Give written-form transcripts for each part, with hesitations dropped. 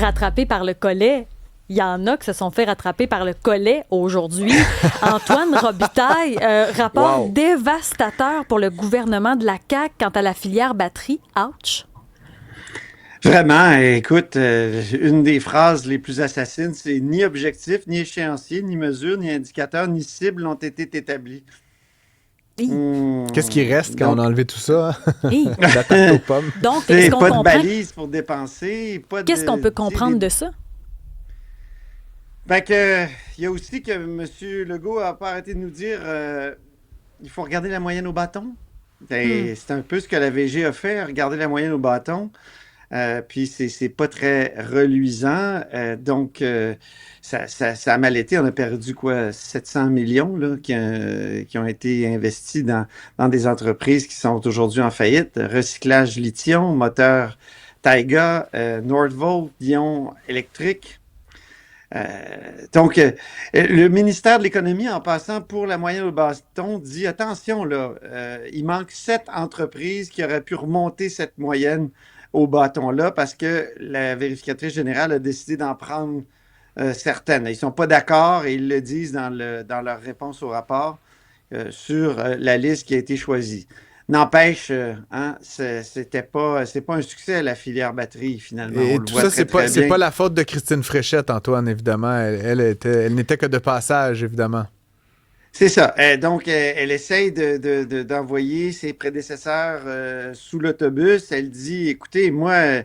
rattrapés par le collet. Il y en a qui se sont fait rattraper par le collet aujourd'hui. Antoine Robitaille, rapport dévastateur pour le gouvernement de la CAQ quant à la filière batterie. Ouch! Vraiment, écoute, une des phrases les plus assassines, c'est ni objectif, ni échéancier, ni mesure, ni indicateur, ni cible n'ont été établis. Qu'est-ce qui reste quand on a enlevé tout ça? Hi. La tarte aux pommes. Donc, est-ce qu'on Pas de comprend? balise pour dépenser, pas de... Qu'est-ce qu'on peut comprendre de ça? Fait que, il y a aussi que M. Legault n'a pas arrêté de nous dire il faut regarder la moyenne au bâton. C'est un peu ce que la VG a fait, regarder la moyenne au bâton. Puis c'est pas très reluisant. Donc, ça a mal été. On a perdu 700 millions là, qui ont été investis dans des entreprises qui sont aujourd'hui en faillite. Recyclage lithium, moteur Taiga, Nordvolt, Dion électrique. Donc, le ministère de l'Économie, en passant pour la moyenne au bâton, dit attention, là, il manque 7 entreprises qui auraient pu remonter cette moyenne au bâton-là parce que la vérificatrice générale a décidé d'en prendre certaines. Ils ne sont pas d'accord et ils le disent dans leur réponse au rapport sur la liste qui a été choisie. N'empêche, c'est pas un succès, la filière batterie, finalement. Et on le tout voit ça, très c'est bien. pas la faute de Christine Fréchette, Antoine, évidemment. Elle n'était que de passage, évidemment. C'est ça. Donc, elle essaye d'envoyer ses prédécesseurs sous l'autobus. Elle dit, écoutez, moi,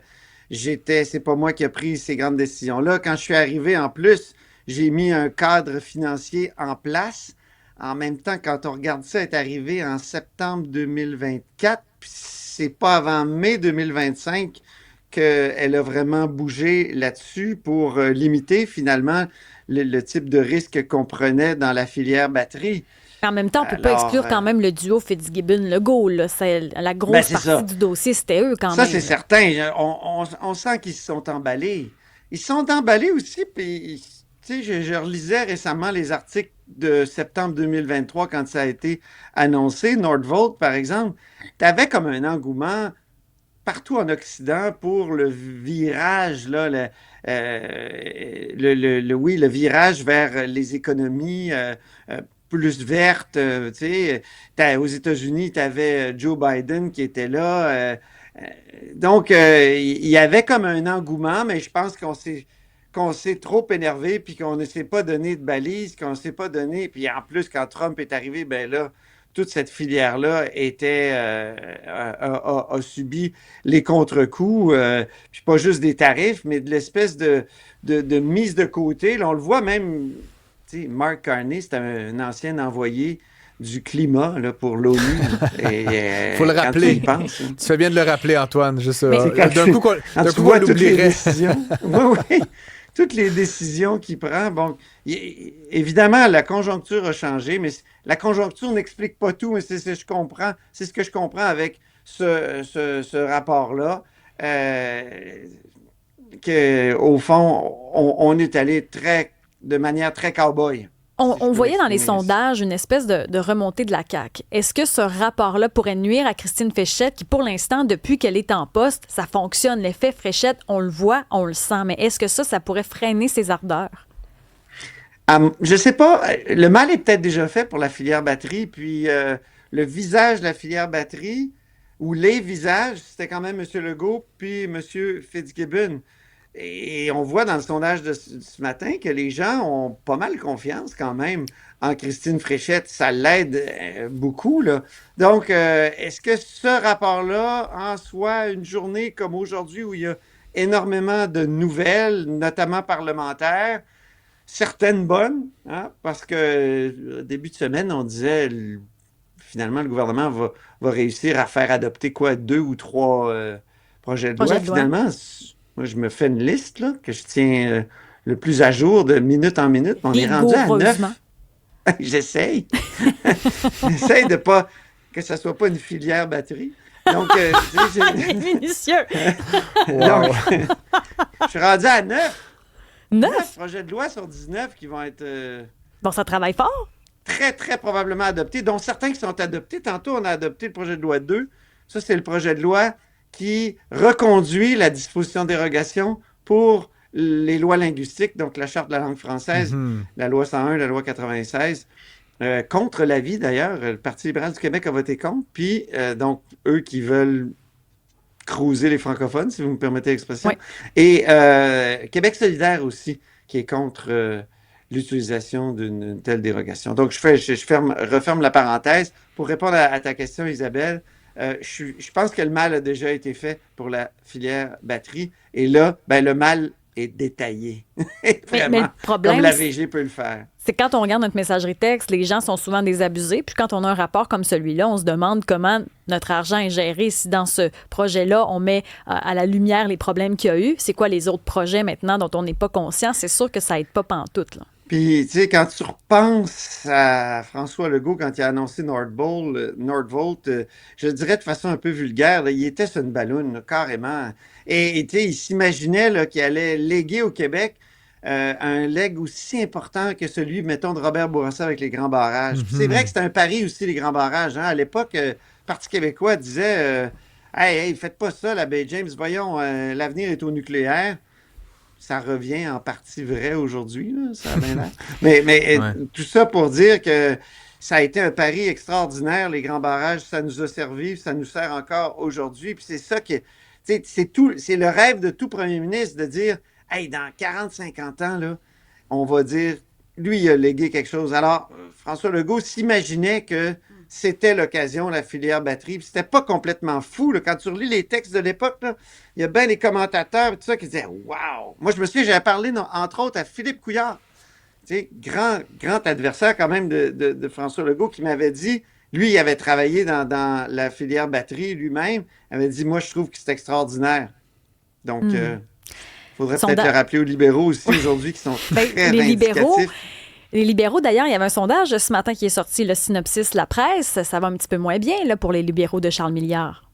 c'est pas moi qui ai pris ces grandes décisions-là. Quand je suis arrivé, en plus, j'ai mis un cadre financier en place. En même temps, quand on regarde ça, elle est arrivé en septembre 2024, puis c'est pas avant mai 2025 qu'elle a vraiment bougé là-dessus pour limiter finalement le type de risque qu'on prenait dans la filière batterie. En même temps, on ne peut pas exclure quand même le duo Fitzgibbon-Legault. La grosse partie du dossier, c'était eux quand même. Ça, c'est certain. On sent qu'ils se sont emballés. Ils se sont emballés aussi, puis tu sais, je relisais récemment les articles de septembre 2023 quand ça a été annoncé. Nordvolt, par exemple, tu avais comme un engouement partout en Occident pour le virage, là, le virage vers les économies plus vertes. Tu sais, aux États-Unis, tu avais Joe Biden qui était là. Donc, il y avait comme un engouement, mais je pense qu'on s'est trop énervé, puis qu'on ne s'est pas donné de balises, qu'on ne s'est pas donné. Puis en plus, quand Trump est arrivé, ben là, toute cette filière-là a subi les contre-coups, puis pas juste des tarifs, mais de l'espèce de mise de côté. Là, on le voit même, tu sais, Mark Carney, c'est un ancien envoyé du climat là, pour l'ONU. Il faut le rappeler. Tu fais bien de le rappeler, Antoine. Juste, d'un coup, on l'oublierait. Oui. Toutes les décisions qu'il prend, bon, évidemment, la conjoncture a changé, mais la conjoncture n'explique pas tout, mais c'est ce que je comprends avec ce rapport-là, qu'au fond, on est allé de manière très cow-boy. On voyait dans les sondages une espèce de remontée de la CAQ. Est-ce que ce rapport-là pourrait nuire à Christine Fréchette, qui, pour l'instant, depuis qu'elle est en poste, ça fonctionne. L'effet Fréchette, on le voit, on le sent. Mais est-ce que ça pourrait freiner ses ardeurs? Je sais pas. Le mal est peut-être déjà fait pour la filière batterie. Puis le visage de la filière batterie, ou les visages, c'était quand même M. Legault puis M. Fitzgibbon. Et on voit dans le sondage de ce matin que les gens ont pas mal confiance quand même en Christine Fréchette. Ça l'aide beaucoup, là. Donc, est-ce que ce rapport-là, en soit une journée comme aujourd'hui où il y a énormément de nouvelles, notamment parlementaires, certaines bonnes, hein, parce que début de semaine, on disait finalement le gouvernement va réussir à faire adopter 2 ou 3 projets de loi. Finalement, moi, je me fais une liste là, que je tiens le plus à jour de minute en minute. On est rendu à 9. J'essaye. J'essaye de pas que ça soit pas une filière batterie. Donc, minutieux. Donc, je suis rendu à 9. 9 projets de loi sur 19 qui vont être... Bon, ça travaille fort. Très, très probablement adoptés, dont certains qui sont adoptés. Tantôt, on a adopté le projet de loi 2. Ça, c'est le projet de loi qui reconduit la disposition de dérogation pour les lois linguistiques, donc la Charte de la langue française, la loi 101, la loi 96, contre l'avis d'ailleurs. Le Parti libéral du Québec a voté contre, puis donc eux qui veulent cruiser les francophones, si vous me permettez l'expression. Oui. Et Québec solidaire aussi, qui est contre l'utilisation d'une telle dérogation. Donc, je referme la parenthèse. Pour répondre à ta question, Isabelle, je pense que le mal a déjà été fait pour la filière batterie. Et là, le mal est détaillé. Vraiment, mais le problème, comme la VG peut le faire. C'est quand on regarde notre messagerie texte, les gens sont souvent désabusés. Puis quand on a un rapport comme celui-là, on se demande comment notre argent est géré. Si dans ce projet-là, on met à la lumière les problèmes qu'il y a eu, c'est quoi les autres projets maintenant dont on n'est pas conscient? C'est sûr que ça aide pas pantoute, là. Puis, tu sais, quand tu repenses à François Legault, quand il a annoncé Nordvolt, je dirais de façon un peu vulgaire, là, il était sur une balloune, là, carrément. Et tu sais, il s'imaginait là, qu'il allait léguer au Québec un legs aussi important que celui, mettons, de Robert Bourassa avec les grands barrages. C'est vrai que c'était un pari aussi, les grands barrages. Hein? À l'époque, le Parti québécois disait hey, faites pas ça, la baie James, voyons, l'avenir est au nucléaire. Ça revient en partie vrai aujourd'hui, là, ça a bien l'air. Mais ouais. Tout ça pour dire que ça a été un pari extraordinaire, les grands barrages, ça nous a servi, ça nous sert encore aujourd'hui. Puis c'est ça que, c'est le rêve de tout premier ministre de dire, hey, dans 40-50 ans, là, on va dire, lui, il a légué quelque chose. Alors, François Legault s'imaginait que c'était l'occasion, la filière batterie. Puis c'était pas complètement fou. Là. Quand tu relis les textes de l'époque, là, il y a bien des commentateurs tout ça, qui disaient « Wow! » Moi, je me souviens, j'avais parlé, entre autres, à Philippe Couillard, tu sais, grand adversaire quand même de François Legault, qui m'avait dit, lui, il avait travaillé dans la filière batterie lui-même, il avait dit « Moi, je trouve que c'est extraordinaire. » Donc, il faudrait peut-être le rappeler aux libéraux aussi aujourd'hui, qui sont très vindicatifs. Les libéraux, d'ailleurs, il y avait un sondage ce matin qui est sorti, le Synopsis La Presse. Ça va un petit peu moins bien là, pour les libéraux de Charles Milliard.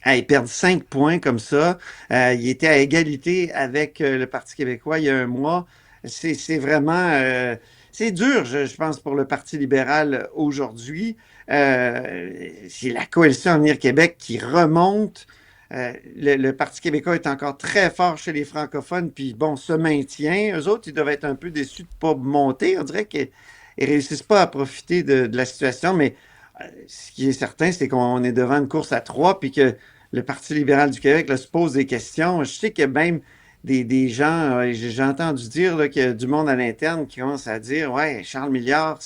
Ils perdent 5 points comme ça. Ils étaient à égalité avec le Parti québécois il y a un mois. C'est vraiment... c'est dur, je pense, pour le Parti libéral aujourd'hui. C'est la coalition Avenir Québec qui remonte. Le Parti québécois est encore très fort chez les francophones, puis bon, se maintient. Eux autres, ils doivent être un peu déçus de ne pas monter. On dirait qu'ils ne réussissent pas à profiter de la situation, mais ce qui est certain, c'est qu'on est devant une course à 3, puis que le Parti libéral du Québec là, se pose des questions. Je sais qu'il y a même des gens, j'ai entendu dire là, qu'il y a du monde à l'interne qui commence à dire « Ouais, Charles Milliard,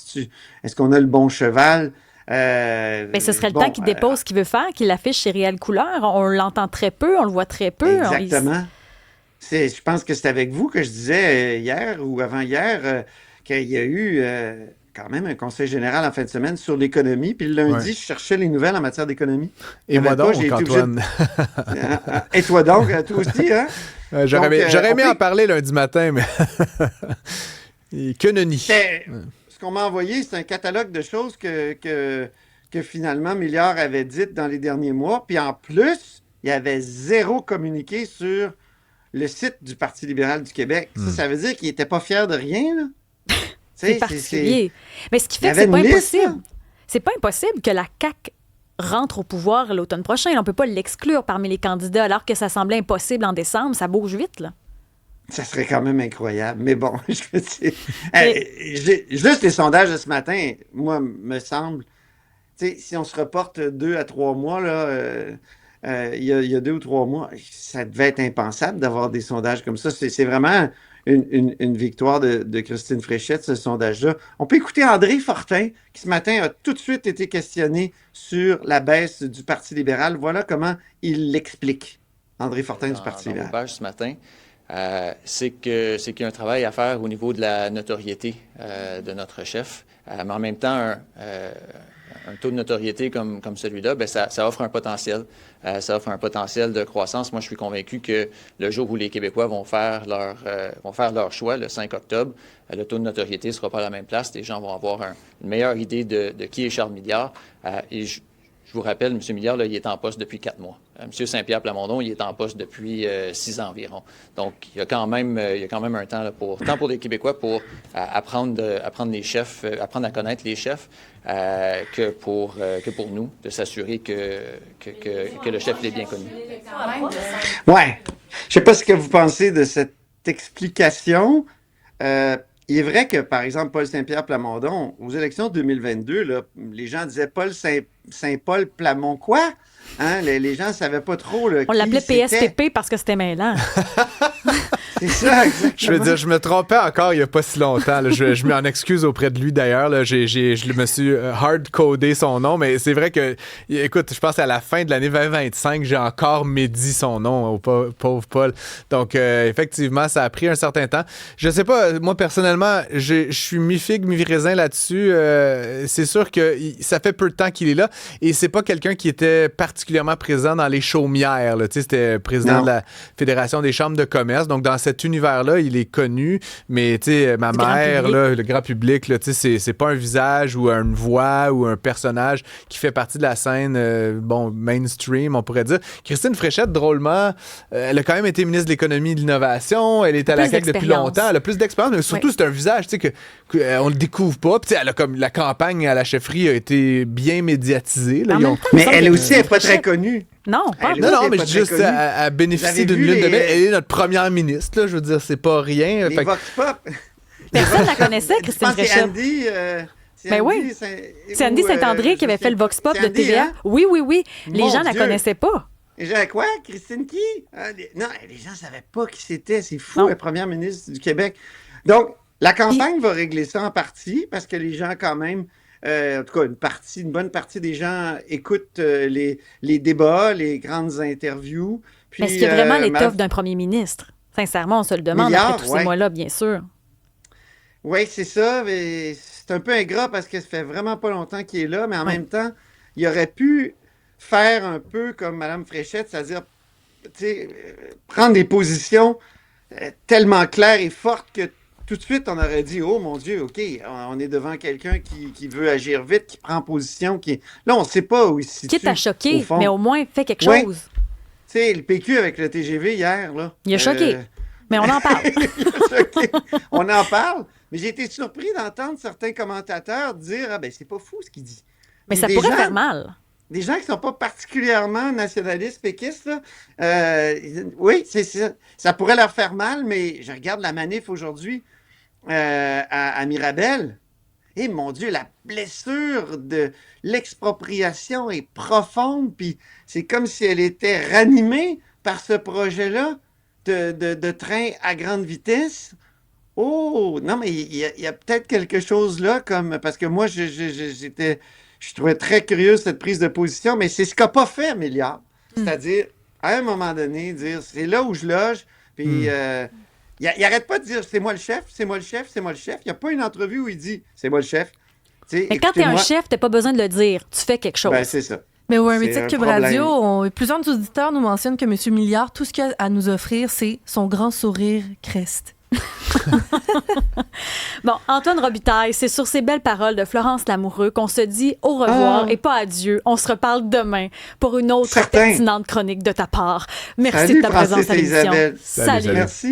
est-ce qu'on a le bon cheval? » Mais ce serait le temps qu'il dépose ce qu'il veut faire, qu'il affiche ses réelles couleurs. On l'entend très peu, on le voit très peu. Exactement. Je pense que c'est avec vous que je disais hier ou avant-hier qu'il y a eu quand même un conseil général en fin de semaine sur l'économie. Puis le lundi, je cherchais les nouvelles en matière d'économie. Et moi donc, Antoine. Et toi donc, toi aussi, hein? J'aurais aimé en parler lundi matin, mais que nenni. Ce qu'on m'a envoyé, c'est un catalogue de choses que finalement Milliard avait dites dans les derniers mois. Puis en plus, il y avait zéro communiqué sur le site du Parti libéral du Québec. Ça veut dire qu'il n'était pas fier de rien, là. C'est particulier. Mais ce qui fait que c'est pas impossible. C'est pas impossible que la CAQ rentre au pouvoir l'automne prochain. On ne peut pas l'exclure parmi les candidats alors que ça semblait impossible en décembre. Ça bouge vite, là. Ça serait quand même incroyable. Mais bon, je veux dire, juste les sondages de ce matin, moi, me semble, tu sais, si on se reporte 2 à 3 mois, là, il y a 2 ou 3 mois, ça devait être impensable d'avoir des sondages comme ça. C'est vraiment une victoire de Christine Fréchette, ce sondage-là. On peut écouter André Fortin, qui ce matin a tout de suite été questionné sur la baisse du Parti libéral. Voilà comment il l'explique. André Fortin du Parti libéral. Dans ce matin, c'est qu'il y a un travail à faire au niveau de la notoriété de notre chef. Mais en même temps, un taux de notoriété comme celui-là, bien, ça offre un potentiel. Ça offre un potentiel de croissance. Moi, je suis convaincu que le jour où les Québécois vont faire leur choix, le 5 octobre, le taux de notoriété ne sera pas à la même place. Les gens vont avoir une meilleure idée de qui est Charles Milliard. Et je vous rappelle, M. Milliard, là, il est en poste depuis 4 mois. M. Saint-Pierre Plamondon, il est en poste depuis 6 ans environ. Donc, il y a quand même un temps, là, tant pour les Québécois pour apprendre les chefs, apprendre à connaître les chefs, que pour nous, de s'assurer que le chef l'est bien connu. Ouais. Je sais pas ce que vous pensez de cette explication. Il est vrai que, par exemple, Paul Saint-Pierre Plamondon, aux élections de 2022, là, les gens disaient Paul Saint-Paul Plamond quoi? Hein? Les gens ne savaient pas trop. Là, on l'appelait PSPP parce que c'était mêlant. C'est ça, exactement. Je veux dire, je me trompais encore il n'y a pas si longtemps. Là. Je m'en excuse auprès de lui d'ailleurs. Là. Je me suis hard-codé son nom, mais c'est vrai que, écoute, je pense qu'à la fin de l'année 2025, j'ai encore médit son nom au pauvre Paul. Donc, effectivement, ça a pris un certain temps. Je sais pas, moi, personnellement, je suis mi-figue, mi-raisin là-dessus. C'est sûr que ça fait peu de temps qu'il est là et c'est pas quelqu'un qui était particulièrement présent dans les chaumières. Là. C'était président de la Fédération des chambres de commerce. Donc, dans cet univers-là, il est connu, mais tu sais, ma mère, là, le grand public, là, c'est pas un visage ou une voix ou un personnage qui fait partie de la scène mainstream, on pourrait dire. Christine Fréchette, drôlement, elle a quand même été ministre de l'Économie et de l'Innovation, elle est à la CAQ depuis longtemps, elle a plus d'expérience, mais surtout, c'est un visage, tu sais, qu'on le découvre pas. Puis, elle a comme la campagne à la chefferie a été bien médiatisée. Là, mais elle aussi n'est pas très connue. Non, mais juste à bénéficier d'une lune de miel. Elle est notre première ministre, là, je veux dire, c'est pas rien. Les Vox Pop. Personne la connaissait, Christine Fréchette. C'est Andy Saint-André qui avait fait le Vox Pop de TVA. Hein? Oui. Les gens la connaissaient pas. Les gens, quoi? Christine qui? Non, les gens ne savaient pas qui c'était. C'est fou, la première ministre du Québec. Donc, la campagne va régler ça en partie parce que les gens, quand même, en tout cas, une bonne partie des gens écoutent les débats, les grandes interviews. Puis, mais est-ce qu'il y a vraiment l'étoffe d'un premier ministre? Sincèrement, on se le demande après tous ces mois-là, bien sûr. Oui, c'est ça. Mais c'est un peu ingrat parce que ça fait vraiment pas longtemps qu'il est là, mais en même temps, il aurait pu faire un peu comme Mme Fréchette, c'est-à-dire prendre des positions tellement claires et fortes que tout de suite, on aurait dit, oh mon Dieu, OK, on est devant quelqu'un qui veut agir vite, qui prend position, qui... Là, on ne sait pas où il se situe. Quitte à choquer, mais au moins, fait quelque chose. Tu sais, le PQ avec le TGV hier, là... Il a choqué, mais on en parle. On en parle, mais j'ai été surpris d'entendre certains commentateurs dire, ah ben c'est pas fou ce qu'il dit. Mais ça pourrait faire mal. Des gens qui ne sont pas particulièrement nationalistes, péquistes, là, oui, ça pourrait leur faire mal, mais je regarde la manif aujourd'hui à Mirabel. Et mon Dieu, la blessure de l'expropriation est profonde, puis c'est comme si elle était ranimée par ce projet-là de train à grande vitesse. Oh, non, mais il y a peut-être quelque chose là, parce que moi, je trouvais très curieux cette prise de position, mais c'est ce qu'a pas fait Milliard. C'est-à-dire, à un moment donné, dire c'est là où je loge, puis il n'arrête pas de dire c'est moi le chef, c'est moi le chef, c'est moi le chef. Il n'y a pas une entrevue où il dit c'est moi le chef. Mais quand tu es un chef, tu n'as pas besoin de le dire. Tu fais quelque chose. Ben, c'est ça. Mais au un métier de Cube Radio, plusieurs auditeurs nous mentionnent que M. Milliard, tout ce qu'il a à nous offrir, c'est son grand sourire creste. Bon, Antoine Robitaille, c'est sur ces belles paroles de Florence Lamoureux qu'on se dit au revoir et pas adieu. On se reparle demain pour une autre pertinente chronique de ta part. Merci de ta présence à l'émission. Salut. Merci.